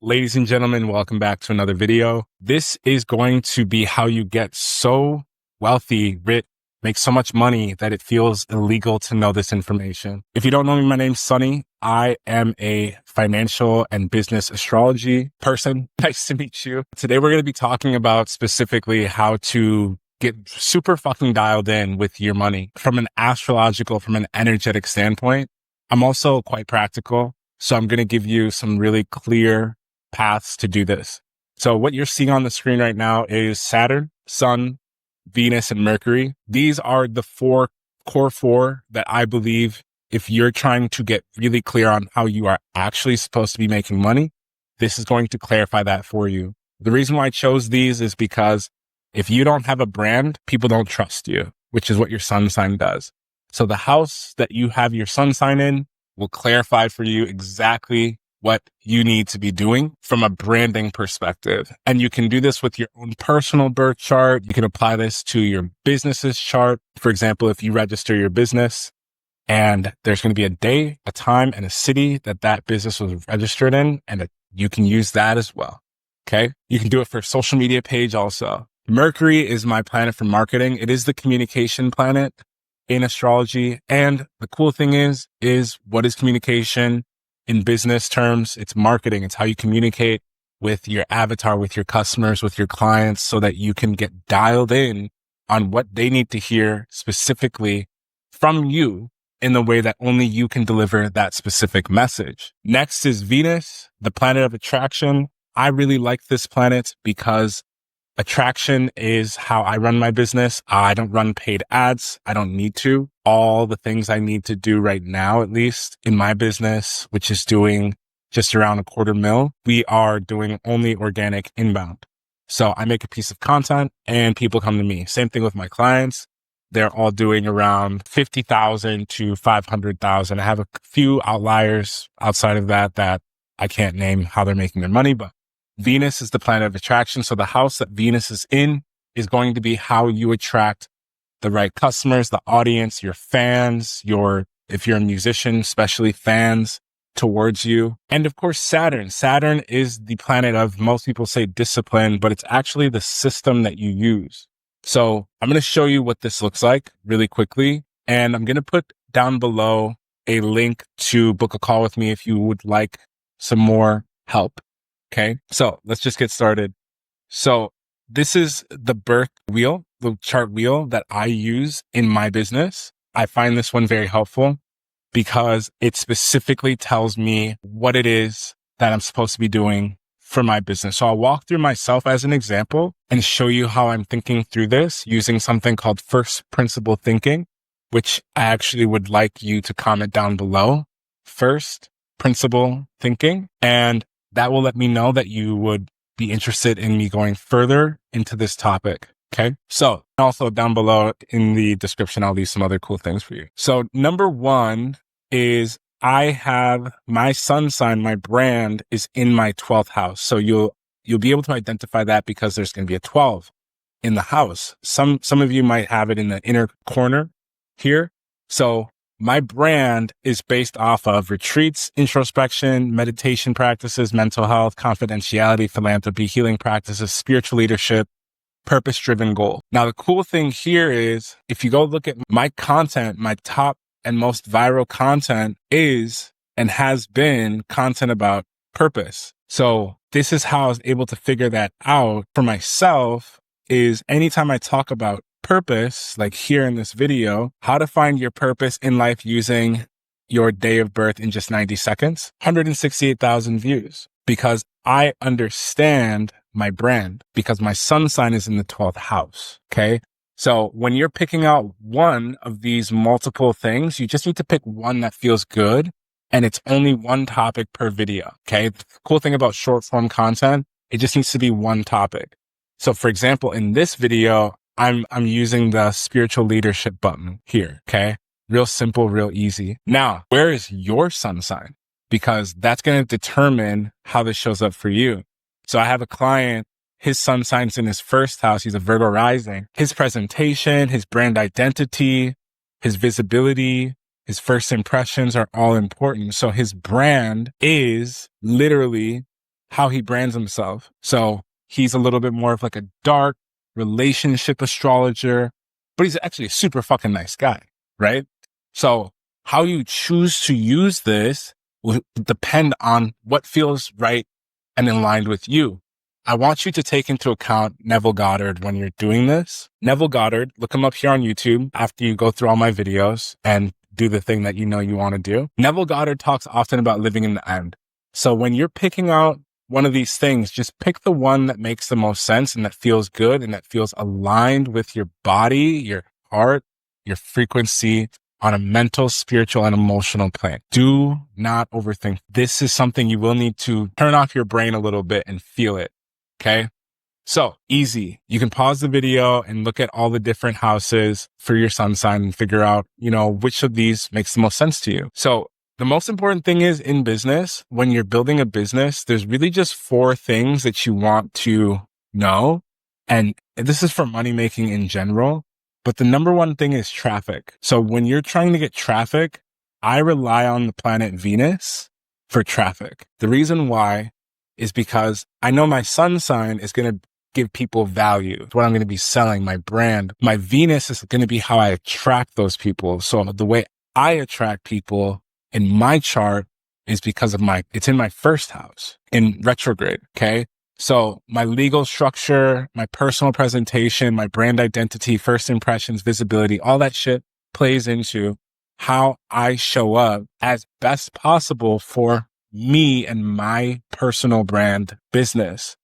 Ladies and gentlemen, welcome back to another video. This is going to be how you get so wealthy, rich, make so much money that it feels illegal to know this information. If you don't know me, my name's Sunny. I am a financial and business astrology person. Nice to meet you. Today, we're going to be talking about specifically how to get super fucking dialed in with your money from an astrological, from an energetic standpoint. I'm also quite practical. So I'm going to give you some really clear paths to do this. So what you're seeing on the screen right now is Saturn, Sun, Venus, and Mercury. These are the core four that I believe if you're trying to get really clear on how you are actually supposed to be making money, this is going to clarify that for you. The reason why I chose these is because if you don't have a brand, people don't trust you, which is what your sun sign does. So the house that you have your sun sign in will clarify for you exactly what you need to be doing from a branding perspective. And you can do this with your own personal birth chart. You can apply this to your business's chart. For example, if you register your business and there's going to be a day, a time, and a city that business was registered in, and you can use that as well. Okay. You can do it for a social media page also. Mercury is my planet for marketing. It is the communication planet in astrology. And the cool thing is what is communication? In business terms, it's marketing. It's how you communicate with your avatar, with your customers, with your clients, so that you can get dialed in on what they need to hear specifically from you in the way that only you can deliver that specific message. Next is Venus, the planet of attraction. I really like this planet because attraction is how I run my business. I don't run paid ads. I don't need to. All the things I need to do right now, at least in my business, which is doing just around $250,000, we are doing only organic inbound. So I make a piece of content and people come to me. Same thing with my clients. They're all doing around 50,000 to 500,000. I have a few outliers outside of that I can't name how they're making their money, but Venus is the planet of attraction. So the house that Venus is in is going to be how you attract the right customers, the audience, your fans, if you're a musician, especially fans towards you. And of course, Saturn. Saturn is the planet of, most people say discipline, but it's actually the system that you use. So I'm going to show you what this looks like really quickly. And I'm going to put down below a link to book a call with me if you would like some more help. Okay, so let's just get started. So this is the birth wheel, the chart wheel that I use in my business. I find this one very helpful because it specifically tells me what it is that I'm supposed to be doing for my business. So I'll walk through myself as an example and show you how I'm thinking through this using something called first principle thinking, which I actually would like you to comment down below. First principle thinking. And that will let me know that you would be interested in me going further into this topic. Okay. So also down below in the description, I'll leave some other cool things for you. So number one is I have my sun sign, my brand is in my 12th house. So you'll be able to identify that because there's going to be a 12 in the house. Some of you might have it in the inner corner here. So my brand is based off of retreats, introspection, meditation practices, mental health, confidentiality, philanthropy, healing practices, spiritual leadership, purpose-driven goal. Now, the cool thing here is if you go look at my content, my top and most viral content is and has been content about purpose. So this is how I was able to figure that out for myself is anytime I talk about purpose, like here in this video, how to find your purpose in life using your day of birth in just 90 seconds, 168,000 views because I understand my brand because my sun sign is in the 12th house. Okay. So when you're picking out one of these multiple things, you just need to pick one that feels good. And it's only one topic per video. Okay. The cool thing about short form content, it just needs to be one topic. So for example, in this video, I'm using the spiritual leadership button here. Okay. Real simple, real easy. Now, where is your sun sign? Because that's going to determine how this shows up for you. So I have a client, his sun sign's in his first house. He's a Virgo rising. His presentation, his brand identity, his visibility, his first impressions are all important. So his brand is literally how he brands himself. So he's a little bit more of like a dark relationship astrologer, but he's actually a super fucking nice guy, right? So how you choose to use this will depend on what feels right and in line with you. I want you to take into account Neville Goddard when you're doing this. Neville Goddard, look him up here on YouTube after you go through all my videos and do the thing that you know you want to do. Neville Goddard talks often about living in the end. So when you're picking out one of these things, just pick the one that makes the most sense and that feels good and that feels aligned with your body, your heart, your frequency on a mental, spiritual, and emotional plane. Do not overthink. This is something you will need to turn off your brain a little bit and feel it. Okay. So easy. You can pause the video and look at all the different houses for your sun sign and figure out, which of these makes the most sense to you. So the most important thing is in business, when you're building a business, there's really just 4 things that you want to know. And this is for money making in general, but the number one thing is traffic. So when you're trying to get traffic, I rely on the planet Venus for traffic. The reason why is because I know my sun sign is going to give people value. It's what I'm going to be selling, my brand. My Venus is going to be how I attract those people. So the way I attract people in my chart is because of it's in my first house in retrograde. Okay. So my legal structure, my personal presentation, my brand identity, first impressions, visibility, all that shit plays into how I show up as best possible for me and my personal brand business.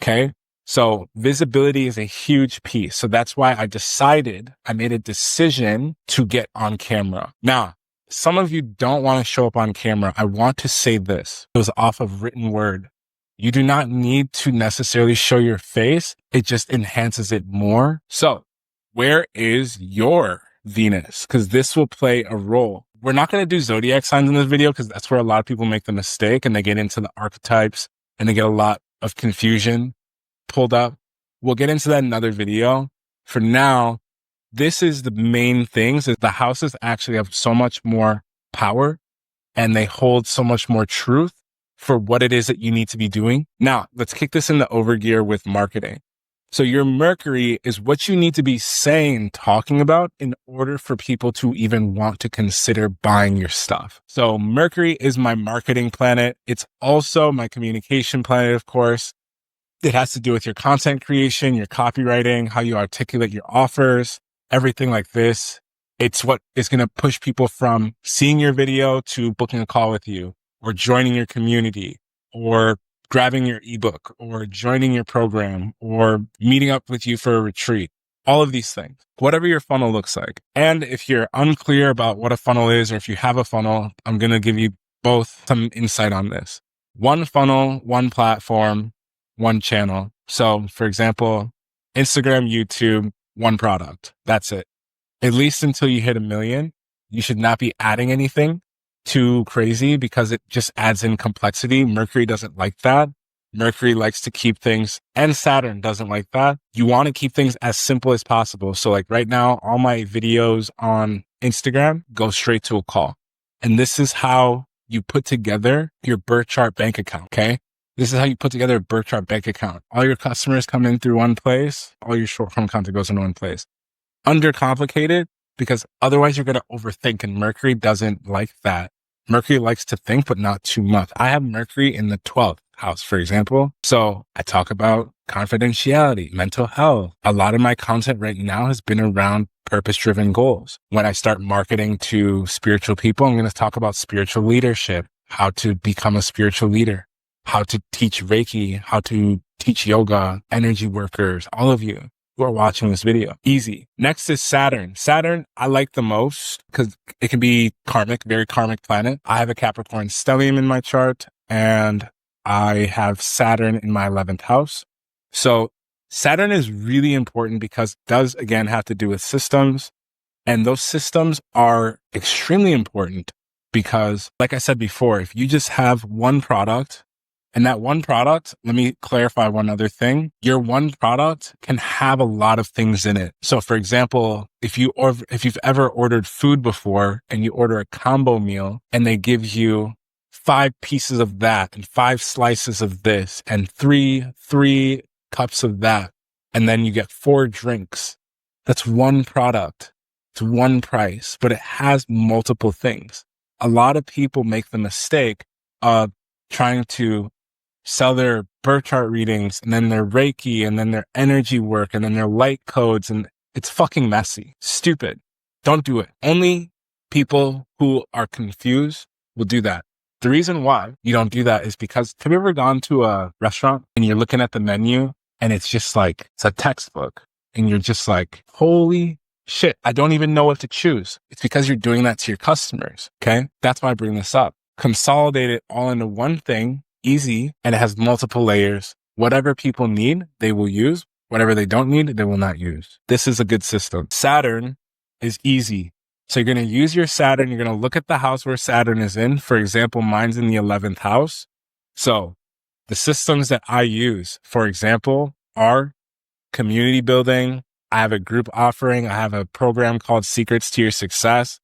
Okay. So visibility is a huge piece. So that's why I made a decision to get on camera. Now, some of you don't want to show up on camera. I want to say this. It was off of written word. You do not need to necessarily show your face. It just enhances it more. So where is your Venus? Because this will play a role. We're not going to do zodiac signs in this video because that's where a lot of people make the mistake and they get into the archetypes and they get a lot of confusion pulled up. We'll get into that in another video. For now, this is the main things is the houses actually have so much more power and they hold so much more truth for what it is that you need to be doing. Now, let's kick this into overgear with marketing. So your Mercury is what you need to be saying, talking about in order for people to even want to consider buying your stuff. So Mercury is my marketing planet. It's also my communication planet, of course. It has to do with your content creation, your copywriting, how you articulate your offers, everything like this. It's what is going to push people from seeing your video to booking a call with you or joining your community or grabbing your ebook or joining your program or meeting up with you for a retreat. All of these things, whatever your funnel looks like. And if you're unclear about what a funnel is, or if you have a funnel, I'm going to give you both some insight on this. One funnel, one platform, one channel. So for example, Instagram, YouTube, one product. That's it. At least until you hit 1 million, you should not be adding anything too crazy because it just adds in complexity. Mercury doesn't like that. Mercury likes to keep things, and Saturn doesn't like that. You want to keep things as simple as possible. So like right now, all my videos on Instagram go straight to a call. And this is how you put together your birth chart bank account. Okay. This is how you put together a birth chart bank account. All your customers come in through one place. All your short form content goes in one place. Undercomplicated because otherwise you're going to overthink, and Mercury doesn't like that. Mercury likes to think, but not too much. I have Mercury in the 12th house, for example. So I talk about confidentiality, mental health. A lot of my content right now has been around purpose-driven goals. When I start marketing to spiritual people, I'm going to talk about spiritual leadership, how to become a spiritual leader, how to teach Reiki, how to teach yoga, energy workers, all of you who are watching this video. Easy. Next is Saturn. Saturn, I like the most because it can be karmic, very karmic planet. I have a Capricorn stellium in my chart and I have Saturn in my 11th house. So Saturn is really important because it does, again, have to do with systems. And those systems are extremely important because, like I said before, if you just have one product, and that one product, let me clarify one other thing. Your one product can have a lot of things in it. So for example, if you've ever ordered food before and you order a combo meal and they give you 5 pieces of that and 5 slices of this and three cups of that. And then you get 4 drinks. That's one product. It's one price, but it has multiple things. A lot of people make the mistake of trying to sell their birth chart readings and then their Reiki and then their energy work and then their light codes. And it's fucking messy. Stupid. Don't do it. Only people who are confused will do that. The reason why you don't do that is because, have you ever gone to a restaurant and you're looking at the menu and it's just like, it's a textbook and you're just like, holy shit, I don't even know what to choose. It's because you're doing that to your customers. Okay. That's why I bring this up. Consolidate it all into one thing, easy, and it has multiple layers. Whatever people need, they will use. Whatever they don't need, they will not use. This is a good system. Saturn is easy. So you're going to use your Saturn. You're going to look at the house where Saturn is in. For example, mine's in the 11th house. So the systems that I use, for example, are community building. I have a group offering. I have a program called Secrets to Your Success.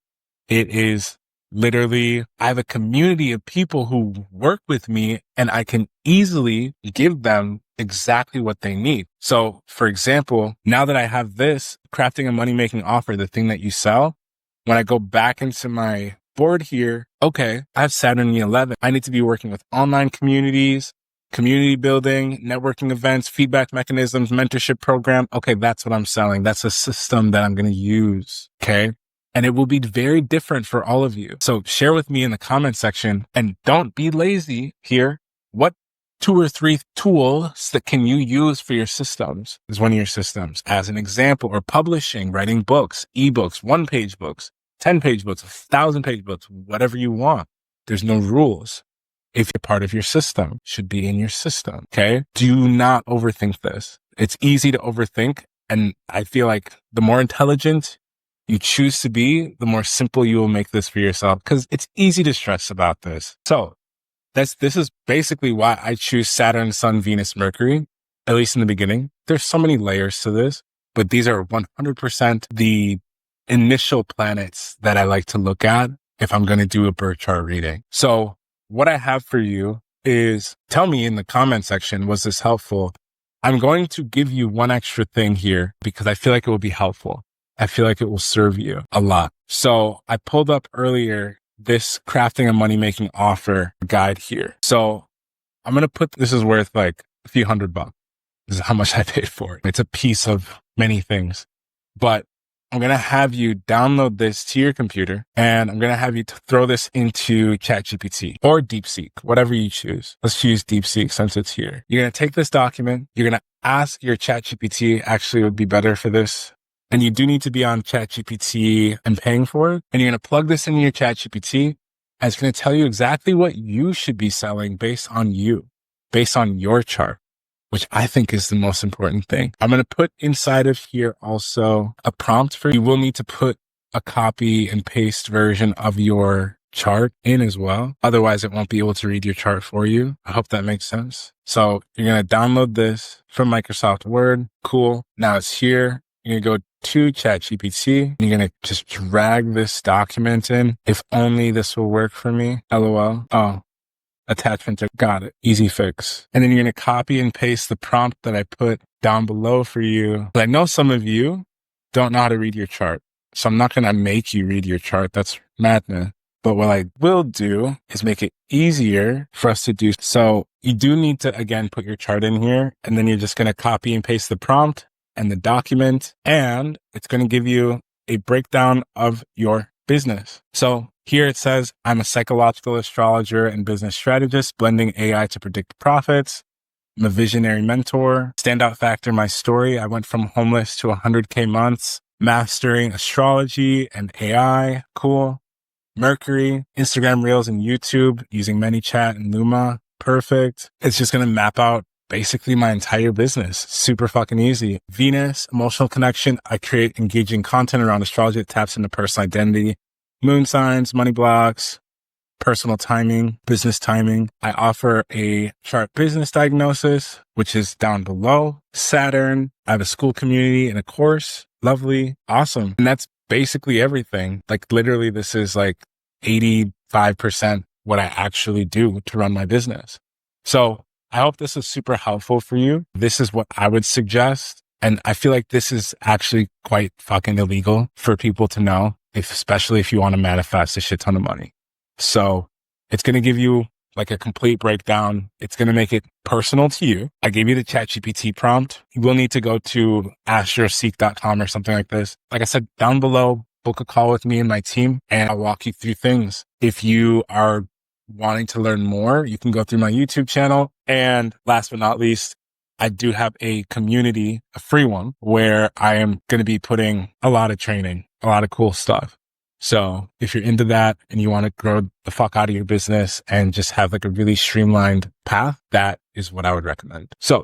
It is literally, I have a community of people who work with me and I can easily give them exactly what they need. So for example, now that I have this crafting a money-making offer, the thing that you sell, when I go back into my board here, okay, I have Saturn in the 11th. I need to be working with online communities, community building, networking events, feedback mechanisms, mentorship program. Okay, that's what I'm selling. That's a system that I'm going to use. Okay. And it will be very different for all of you. So share with me in the comment section and don't be lazy here. What 2 or 3 tools that can you use for your systems is one of your systems as an example, or publishing, writing books, ebooks, 1-page books, 10-page books, 1,000-page books, whatever you want. There's no rules. If you're part of your system, it should be in your system. Okay. Do not overthink this. It's easy to overthink. And I feel like the more intelligent you choose to be, the more simple you will make this for yourself, because it's easy to stress about this. So this is basically why I choose Saturn, Sun, Venus, Mercury, at least in the beginning. There's so many layers to this, but these are 100% the initial planets that I like to look at if I'm going to do a birth chart reading. So what I have for you is, tell me in the comment section, was this helpful? I'm going to give you one extra thing here because I feel like it will be helpful. I feel like it will serve you a lot. So I pulled up earlier this crafting a money-making offer guide here. So I'm going to put, this is worth like a few $100. This is how much I paid for it. It's a piece of many things, but I'm going to have you download this to your computer and I'm going to have you throw this into ChatGPT or DeepSeek, whatever you choose. Let's choose DeepSeek since it's here. You're going to take this document. You're going to ask your ChatGPT, actually it would be better for this. And you do need to be on ChatGPT and paying for it. And you're going to plug this into your ChatGPT and it's going to tell you exactly what you should be selling based on you, based on your chart, which I think is the most important thing. I'm going to put inside of here also a prompt for you. You will need to put a copy and paste version of your chart in as well. Otherwise, it won't be able to read your chart for you. I hope that makes sense. So you're going to download this from Microsoft Word. Cool. Now it's here. You're going to go to ChatGPT. You're going to just drag this document in. If only this will work for me. LOL. Oh, attachment. Got it. Easy fix. And then you're going to copy and paste the prompt that I put down below for you. But I know some of you don't know how to read your chart. So I'm not going to make you read your chart. That's madness. But what I will do is make it easier for us to do. So you do need to, again, put your chart in here. And then you're just going to copy and paste the prompt and the document, and it's going to give you a breakdown of your business. So here it says, I'm a psychological astrologer and business strategist, blending AI to predict profits. I'm a visionary mentor. Standout factor, my story. I went from homeless to 100K months, mastering astrology and AI. Cool. Mercury, Instagram Reels and YouTube, using ManyChat and Luma. Perfect. It's just going to map out basically my entire business. Super fucking easy. Venus, emotional connection. I create engaging content around astrology that taps into personal identity. Moon signs, money blocks, personal timing, business timing. I offer a chart business diagnosis, which is down below. Saturn. I have a school community and a course. Lovely. Awesome. And that's basically everything. Like literally this is like 85% what I actually do to run my business. So I hope this is super helpful for you. This is what I would suggest. And I feel like this is actually quite fucking illegal for people to know, especially if you want to manifest a shit ton of money. So it's going to give you like a complete breakdown. It's going to make it personal to you. I gave you the ChatGPT prompt. You will need to go to askyourseek.com or something like this. Like I said, down below, book a call with me and my team, and I'll walk you through things. If you are wanting to learn more, you can go through my YouTube channel. And last but not least, I do have a community, a free one, where I am going to be putting a lot of training, a lot of cool stuff. So if you're into that and you want to grow the fuck out of your business and just have like a really streamlined path, that is what I would recommend. So